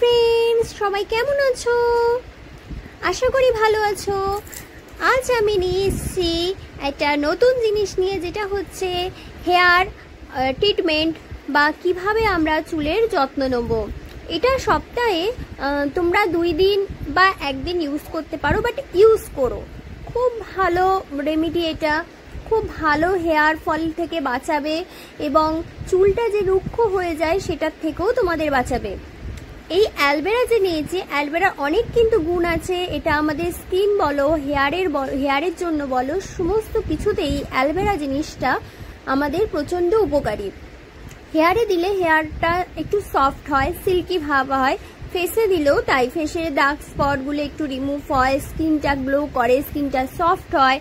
Friends, সবাই কেমন আছো? আশা করি ভালো আছো। আজ আমি নিয়ে এসেছি একটা নতুন জিনিস নিয়ে, যেটা হচ্ছে হেয়ার ট্রিটমেন্ট বা কিভাবে আমরা চুলের যত্ন নেব। এটা সপ্তাহে তোমরা 2 দিন বা 1 দিন ইউজ করতে পারো, বাট ইউজ করো। খুব ভালো রেমেডি এটা, খুব ভালো হেয়ার ফল থেকে বাঁচাবে এবং চুলটা যে রুক্ষ হয়ে যায় সেটার থেকেও তোমাদের বাঁচাবে। এই অ্যালভেরা যে নিয়েছি, অ্যালভেরার অনেক কিন্তু গুণ আছে। এটা আমাদের স্কিন বলো, হেয়ারের জন্য বলো, সমস্ত কিছুতেই অ্যালভেরা জিনিসটা আমাদের প্রচণ্ড উপকারী। হেয়ারে দিলে হেয়ারটা একটু সফট হয়, সিল্কি ভাব হয়। ফেসে দিলেও তাই, ফেসের দাগ স্পটগুলো একটু রিমুভ হয়, স্কিনটা গ্লো করে, স্কিনটা সফট হয়।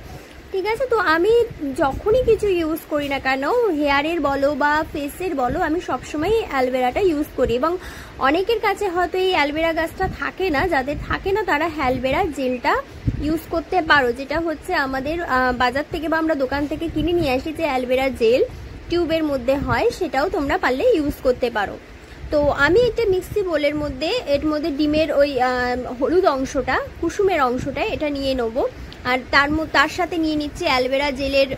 ঠিক আছে, তো আমি যখনই কিছু ইউজ করি না কেন, হেয়ারের বলো বা ফেসের বলো, আমি সবসময় অ্যালভেরাটা ইউজ করি। এবং অনেকের কাছে হয়তো এই অ্যালভেরা গাছটা থাকে না, যাদের থাকে না তারা অ্যালভেরা জেলটা ইউজ করতে পারো, যেটা হচ্ছে আমাদের বাজার থেকে বা আমরা দোকান থেকে কিনে নিয়ে আসি যে অ্যালভেরা জেল টিউবের মধ্যে হয়, সেটাও তোমরা পারলে ইউজ করতে পারো। তো আমি একটা মিক্সি বোলের মধ্যে এর মধ্যে ডিমের ওই হলুদ অংশটা, কুসুমের অংশটা এটা নিয়ে নেবো। আর তার সাথে নিয়ে নিচ্ছি অ্যালভেরা জেলের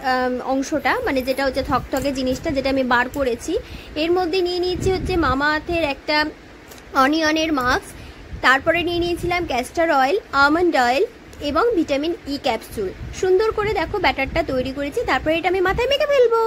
অংশটা, মানে যেটা হচ্ছে থকথকে জিনিসটা, যেটা আমি বার করেছি। এর মধ্যে নিয়ে নিচ্ছি হচ্ছে মামা আর্থের একটা অনিয়নের মাস্ক। তারপরে নিয়ে নিয়েছিলাম ক্যাস্টর অয়েল, আমন্ড অয়েল এবং ভিটামিন ই ক্যাপসুল। সুন্দর করে দেখো ব্যাটারটা তৈরি করেছি। তারপরে এটা আমি মাথায় মেখে ফেলবো।